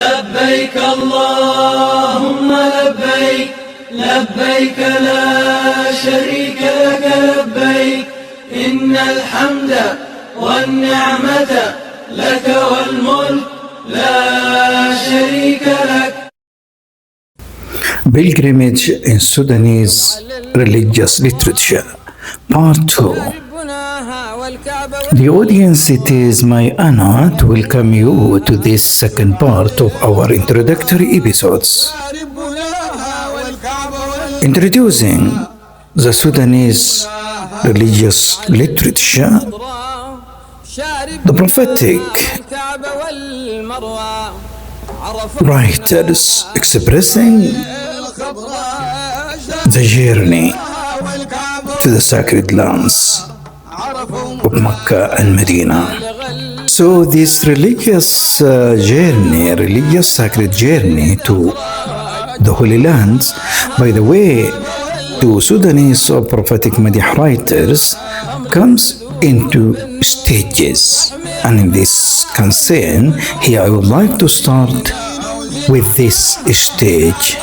لبيك اللهم لبيك لبيك لا شريك لك لبيك إن الحمد والنعمة لك والملك لا شريك لك. Pilgrimage in Sudanese Religious Literature, Part 2. The audience, it is my honor to welcome you to this second part of our introductory episodes. Introducing the Sudanese religious literature, the prophetic writers expressing the journey to the sacred lands of Mecca and Medina. So this religious journey, religious sacred journey to the Holy Lands, by the way, to Sudanese or prophetic Madih writers, comes into stages. And in this concern, here I would like to start with this stage,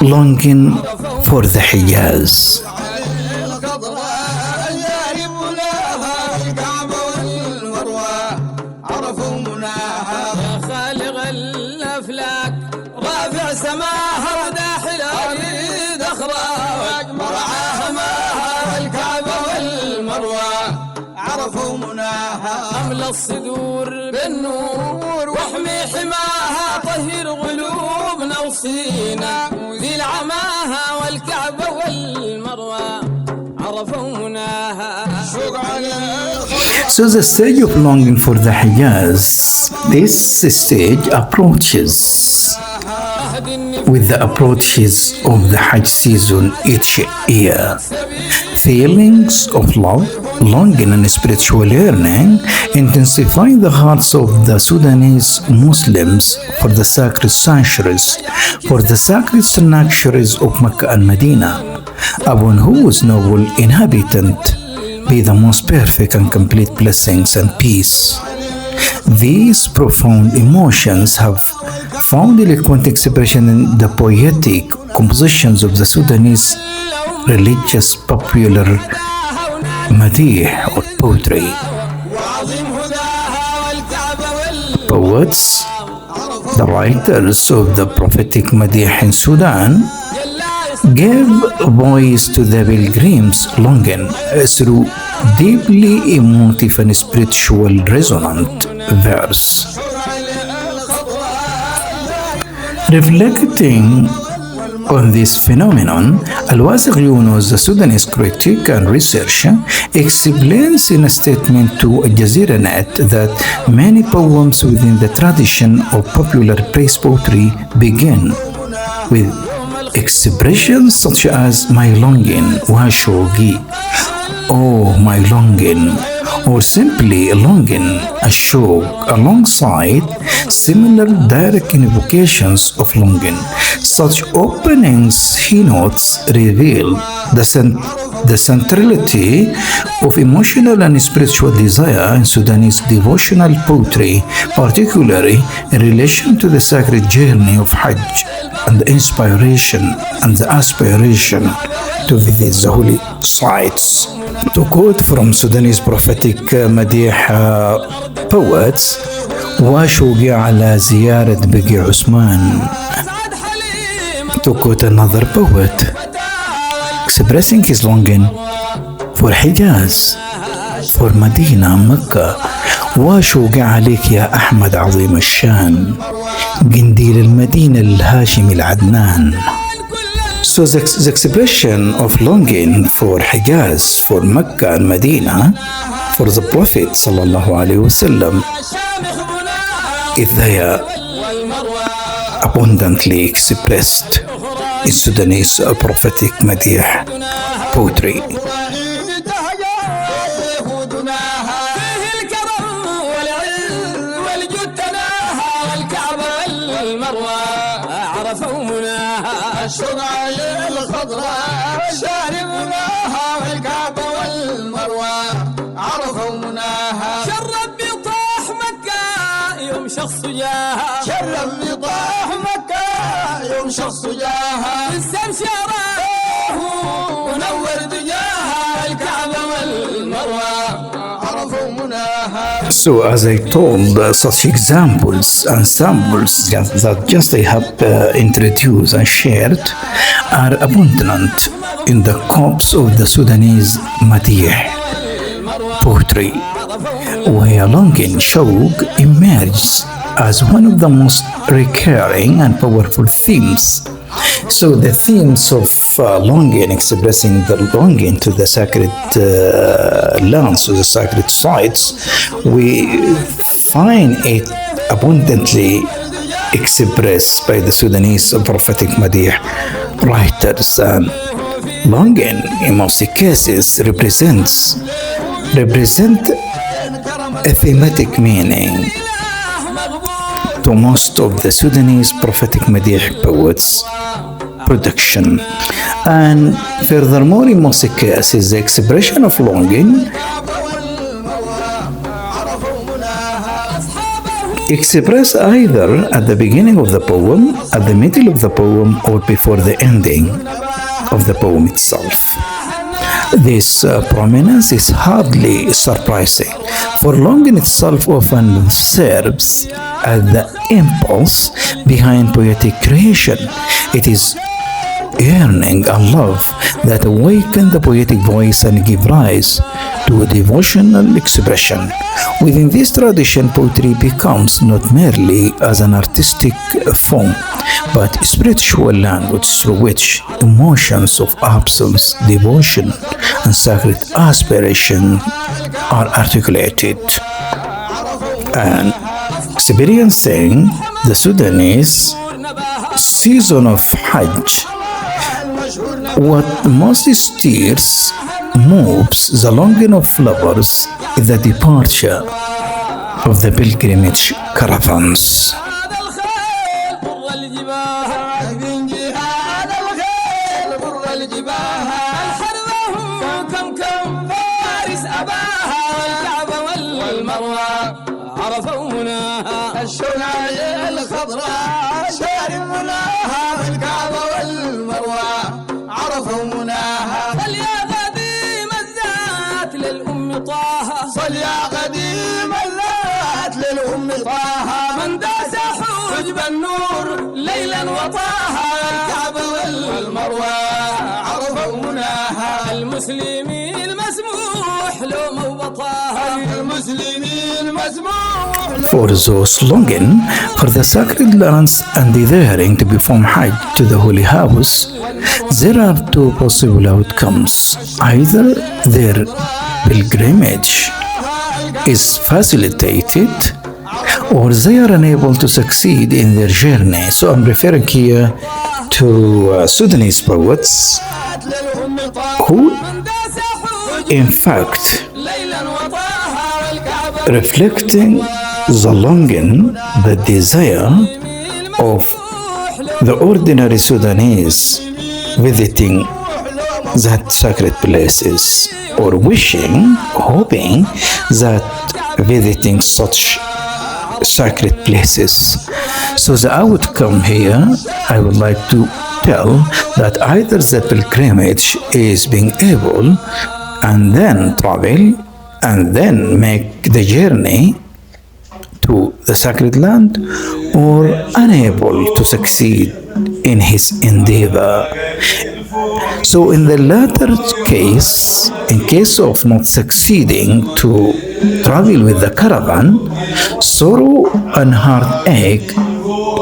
longing for the Hijaz. أملى الصدور بالنور واحمي حماها طهر قلوبنا وصينا ذي العماها والكعبة والمروة عرفوا مناها. So the stage of longing for the Hijaz, this stage approaches with the approaches of the Hajj season each year. Feelings of love, longing and spiritual yearning intensify the hearts of the Sudanese Muslims for the sacred sanctuaries, of Mecca and Medina, upon whose noble inhabitant be the most perfect and complete blessings and peace. These profound emotions have found eloquent expression in the poetic compositions of the Sudanese religious popular madih or poetry. Poets, the writers of the prophetic madih in Sudan, gave voice to the pilgrims' longing through deeply emotive and spiritual resonant verse. Reflecting on this phenomenon, Al-Wasiq Yunus, the Sudanese critic and researcher, explains in a statement to Al Jazeera Net that many poems within the tradition of popular praise poetry begin with expressions such as my longing, wa shogi, oh my longing, or simply longing, الشوق, alongside similar direct invocations of longing. Such openings, he notes, reveal the centrality of emotional and spiritual desire in Sudanese devotional poetry, particularly in relation to the sacred journey of Hajj and the inspiration and the aspiration to visit the holy sites. To quote from Sudanese prophetic madih poets, واشوقي على زيارة بقي عثمان. To quote another poet, expressing his longing for Hijaz, for Medina, Mecca. واشوقي عليك يا أحمد عظيم الشان، قنديل المدينة الهاشمي العدنان. So the expression of longing for Hijaz, for Mecca and Medina, for the Prophet sallallahu alaihi wasallam, is there abundantly expressed in Sudanese prophetic madih poetry. شخص جاها شرف بطاح مكة يوم شخص جاها استبشره ونور دجاها الكعبة والمروة عرفوا مناها. So as I told, such examples and samples that just I have introduced and shared are abundant in the corpus of the Sudanese Madih poetry, where longing Shawq emerges as one of the most recurring and powerful themes. So the themes of longing, expressing the longing to the sacred lands, to the sacred sites, we find it abundantly expressed by the Sudanese prophetic Madih writers. And longing in most cases represent a thematic meaning to most of the Sudanese prophetic Madih poets' production. And furthermore, in most cases, the expression of longing expressed either at the beginning of the poem, at the middle of the poem, or before the ending of the poem itself. This prominence is hardly surprising, for longing itself often serves as the impulse behind poetic creation. It is yearning and love that awaken the poetic voice and give rise to a devotional expression. Within this tradition, poetry becomes not merely as an artistic form, but a spiritual language through which emotions of absolute devotion and sacred aspiration are articulated. And experiencing the Sudanese season of Hajj, what most stirs, moves the longing of lovers is the departure of the pilgrimage caravans. عرفوا مناها الشنايا الخضراء شارب مناها والكعبة والمروة عرفوا مناها. صل يا قديم الذات للأم طه صل يا قديم الذات للأم طه من داس حجب النور ليلا وطاها الكعبة والمروة عرفوا مناها. المسلمين مسموح لهم وبطاها المسلمين مسموح. For those longing for the sacred lands and desiring to perform Hajj to the Holy House, there are two possible outcomes. Either their pilgrimage is facilitated, or they are unable to succeed in their journey. So I'm referring here to Sudanese poets who, in fact, reflecting the longing, the desire of the ordinary Sudanese visiting that sacred places, or wishing, hoping that visiting such sacred places. So the outcome here, I would like to tell that either the pilgrimage is being able and then travel and then make the journey to the sacred land, or unable to succeed in his endeavor. So in the latter case, in case of not succeeding to travel with the caravan, sorrow and heartache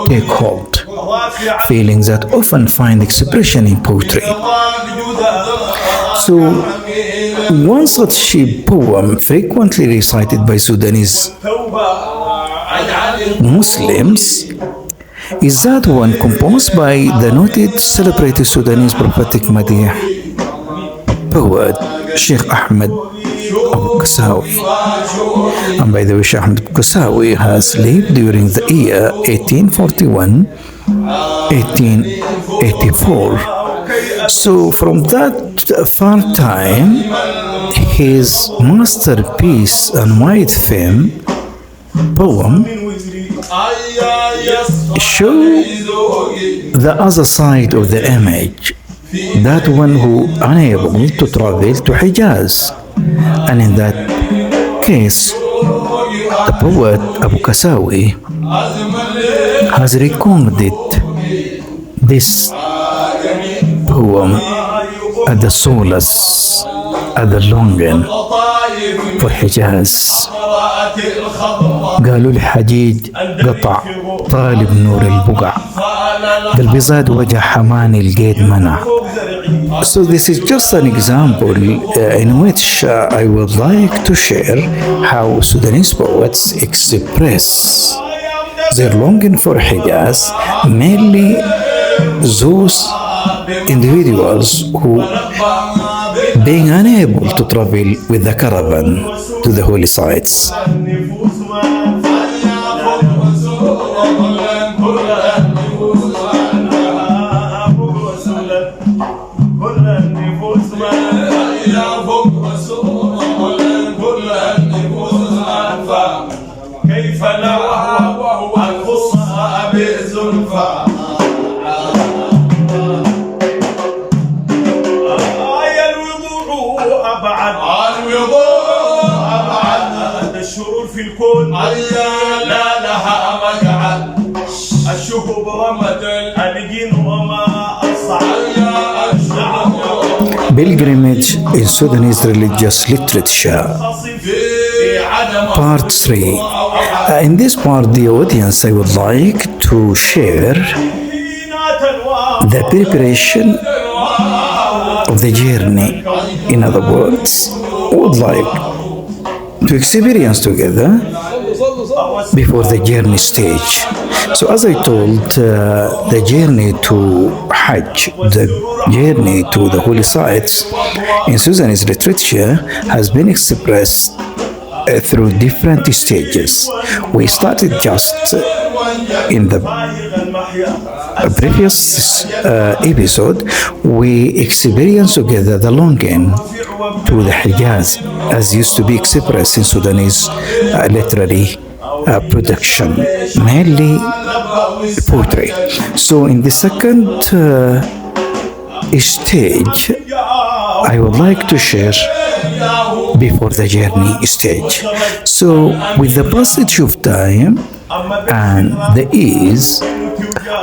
take hold, feelings that often find expression in poetry. So one such poem frequently recited by Sudanese Muslims is that one composed by the noted celebrated Sudanese prophetic Madih poet Sheikh Ahmed Abu Qasawi. And by the way, Sheikh Ahmed Abu Qasawi has lived during the year 1841 1884. So from that far time, his masterpiece and wide fame poem show the other side of the image, that one who unable to travel to Hijaz. And in that case, the poet Abu Kasawi has recorded this poem at the solace, at the longing for Hijaz. قالوا الحجيج قطع طالب نور البقع قلبي زاد وجه حماني القيد منع. So this is just an example in which I would like to share how Sudanese poets express their longing for Hijaz, mainly those individuals who, being unable to travel with the caravan to the holy sites, الشرور في الكون لا لها مقعد الشهب رمت الجن وما Pilgrimage in Sudanese Religious Literature, Part 3. In this part, the audience, I would like to share the preparation of the journey. In other words, would like to experience together before the journey stage. So as I told, the journey to Hajj, the journey to the holy sites in Sudanese literature has been expressed through different stages. We started just in the previous episode, we experienced together the longing to the Hijaz as used to be expressed in Sudanese literary production, mainly poetry. So in the second stage, I would like to share before the journey stage. So with the passage of time and the ease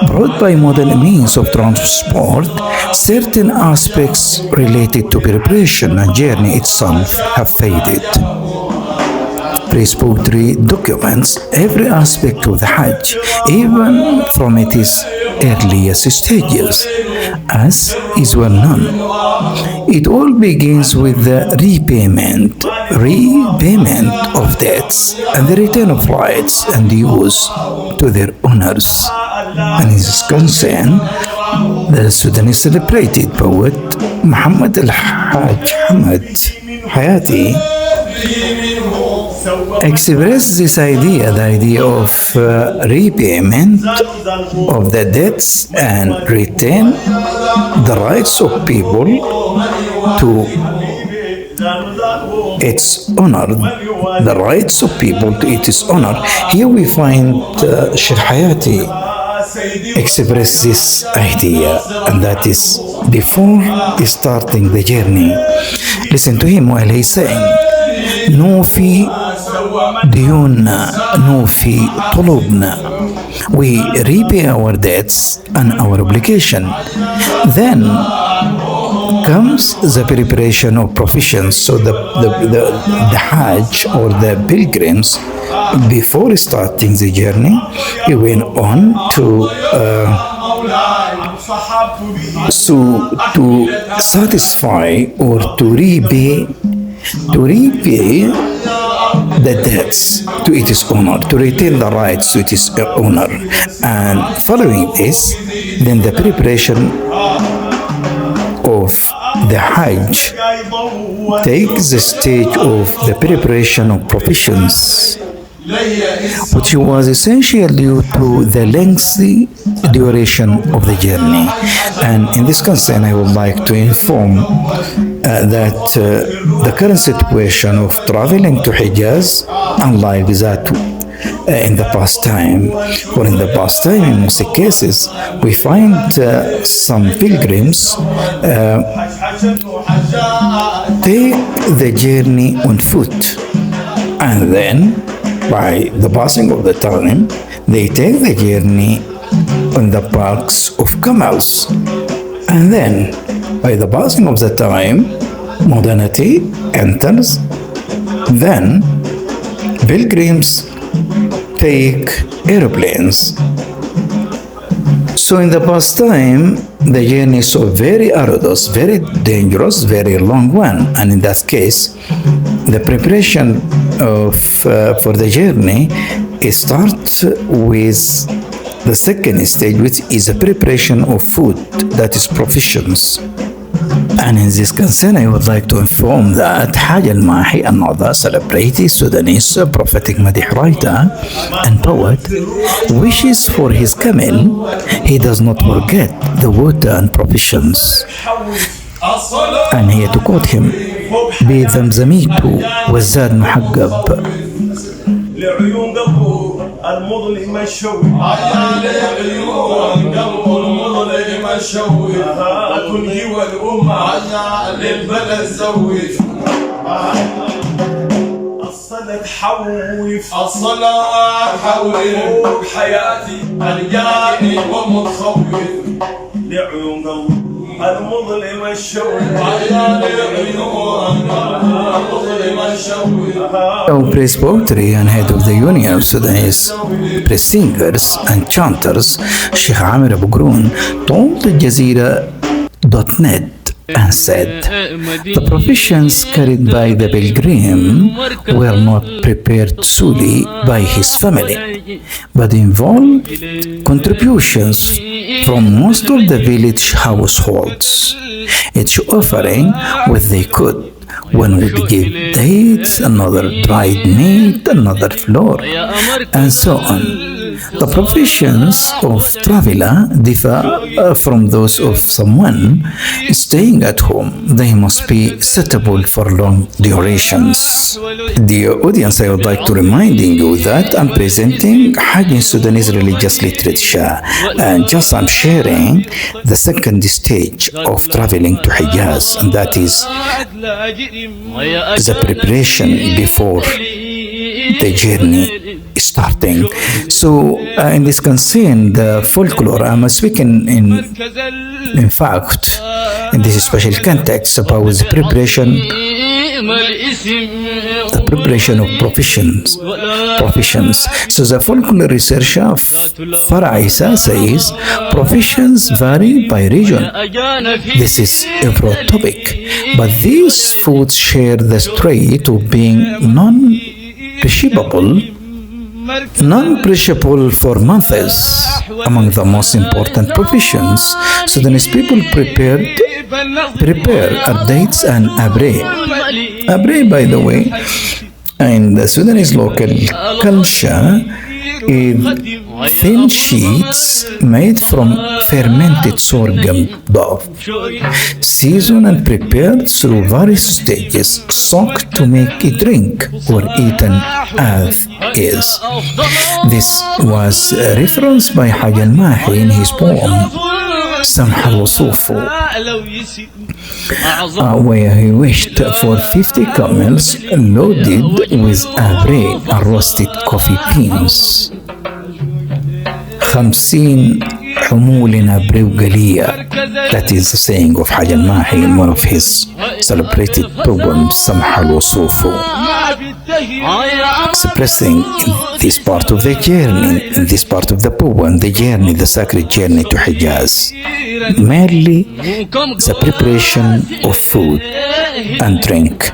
brought by modern means of transport, certain aspects related to preparation and journey itself have faded. Praise poetry documents every aspect of the Hajj, even from its earliest stages, as is well known. It all begins with the repayment of debts and the return of rights and dues to their owners. And in this concern, the Sudanese celebrated poet Muhammad al-Hajj Hamad Hayati expressed this idea, the idea of repayment of the debts and retain the rights of people to its honor, the rights of people to its honor. Here we find Sheikh Hayati express this idea, and that is before starting the journey. Listen to him while he's saying, نوفي ديوننا نوفي طلبنا. We repay our debts and our obligation. Then comes the preparation of professions. So the Hajj or the pilgrims, before starting the journey, he went on to satisfy or to repay the debts to its owner, to retain the rights to its owner. And following this, then the preparation of the Hajj takes the stage of the preparation of professions, which was essential due to the lengthy duration of the journey. And in this concern, I would like to inform that the current situation of traveling to Hijaz, unlike that in the past time. Or in the past time, in most cases, we find some pilgrims take the journey on foot, and then by the passing of the time, they take the journey on the backs of camels, and then by the passing of the time, modernity enters. Then pilgrims take airplanes. So in the past time, the journey is so very arduous, very dangerous, very long one, and in that case, the preparation for the journey starts with the second stage, which is the preparation of food, that is provisions. And in this concern, I would like to inform that Hajj al-Mahi, another celebrated Sudanese prophetic Madih writer and poet, wishes for his camel he does not forget the water and provisions. And here to quote him, بذمزميت والزاد محقب. لعيون قلبه المظلم الشوي لعيون قلبه المظلم الشوي أكن هو الأمة للبلد زوج الصلاة حوف الصلاة حوف حياتي الجاني ومتخوف لعيون قلبه المظلم الشوي Our praise poetry and head of the Union of Sudanese praise singers and chanters, Sheikh Amir Abu Groon, told Jazeera.net and said, the provisions carried by the pilgrim were not prepared solely by his family, but involved contributions from most of the village households, each offering what they could. One would give dates, another dried meat, another flour, and so on. The provisions of traveler differ from those of someone staying at home. They must be suitable for long durations. Dear audience, I would like to remind you that I'm presenting Hajj in Sudanese Religious Literature, and just I'm sharing the second stage of traveling to Hijaz, and that is the preparation before the journey starting. So in this concern, the folklore, I'm speaking in fact in this special context about the preparation of provisions. So the folklore researcher Farah Isa says provisions vary by region. This is a broad topic, but these foods share the trait of being non-perishable for months. Among the most important provisions Sudanese people prepare are dates and abre. Abre, by the way, in the Sudanese local culture, is thin sheets made from fermented sorghum dough, seasoned and prepared through various stages, soaked to make a drink or eaten as is. This was referenced by Hajj al-Mahi in his poem سمح الوصوف, where he wished for 50 camels loaded with abre and roasted coffee beans. 50 حمول abre وقلية. That is the saying of Hajj al-Mahi in one of his celebrated poems, سمح الوصوف, expressing this part of the journey, this part of the poem, the journey, the sacred journey to Hijaz, merely the preparation of food and drink.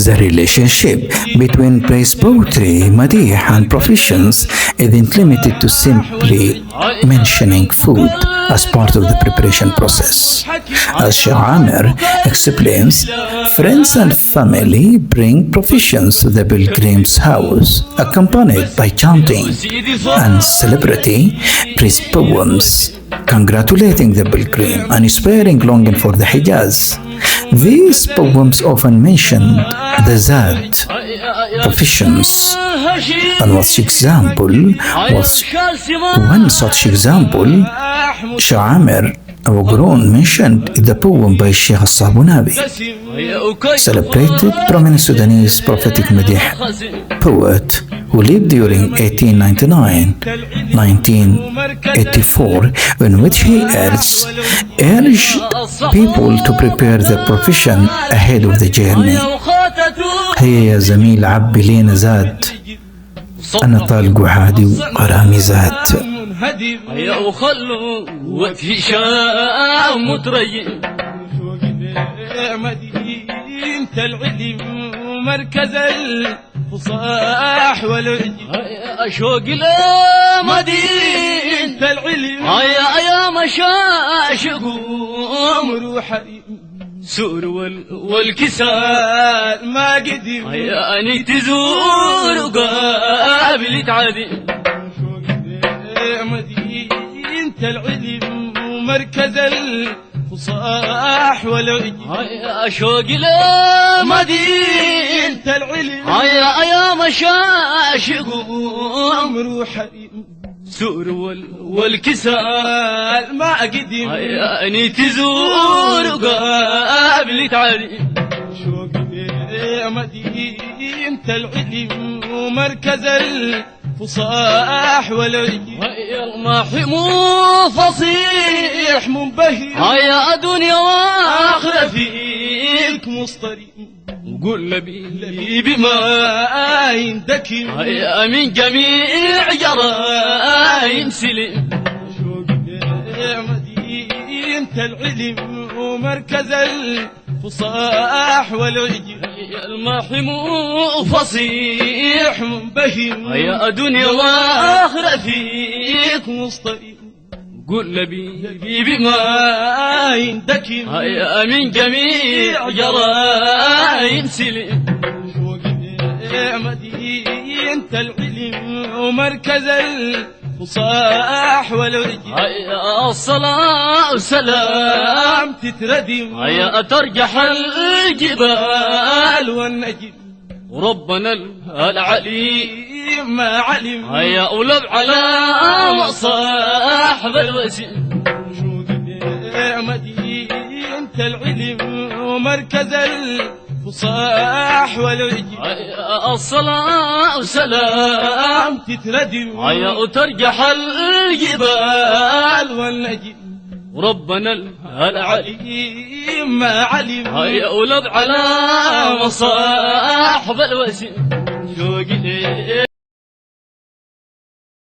The relationship between praise poetry, madih, and provisions isn't limited to simply mentioning food as part of the preparation process. As Sheikh Amir explains, friends and family bring provisions to the pilgrim's house, accompanied by chanting and celebrity praise poems, congratulating the pilgrim and inspiring longing for the Hijaz. These poems often mention the Zad, professions. And one such example, Sha'amir Awgrown mentioned in the poem by Sheikh Sabunabi, celebrated prominent Sudanese prophetic Madih poet who lived during 1899-1984, in which he urged people to prepare their profession ahead of the journey. هيا يا زميل عبي لينا زاد، أنا طالق وحادي وغرامي زاد. يا وخلوا وفي شام متريم مدينة العلم ومركز الفصاح والعلم. أشوق لمدينة العلم يا مشاشق ومروح سور والكسال ما قدم يا أني تزور وقابل تعدي. مدينة العلم ومركز الفصاح والعلم. أشوق لمدينة العلم يا مشاشق ومروح سور والكسال ما قدم يا أني تزور وقابل تعدي. شوق مدينة العلم ومركز الفصاح والعلم. الماحي مو فصيح منبهر يا دنيا واخرة فيك مصطريم. وقول نبي بما يندكر يا من جميع جرايم سلم. شوق مدينة العلم ومركز الفصاح والعلم. الماحي مو فصيح منبهر يا دنيا واخرة فيك مصطريم. قول نبي بما يندكر يا من جميع جرايم سلم. شوق مدينة العلم ومركز الفصاح والعلم. الصلاة والسلام تتردم يا ترجح الجبال والنجم. وربنا العليم ما علم يا أولب على مصاحب الوسيم. شوق مدينة العلم ومركز الفصاح والعلم. الصلاة والسلام تتردم يا ترجح الجبال والنجم. وربنا العليم ما علم يا أولب على مصاحب الوسيم. شوقي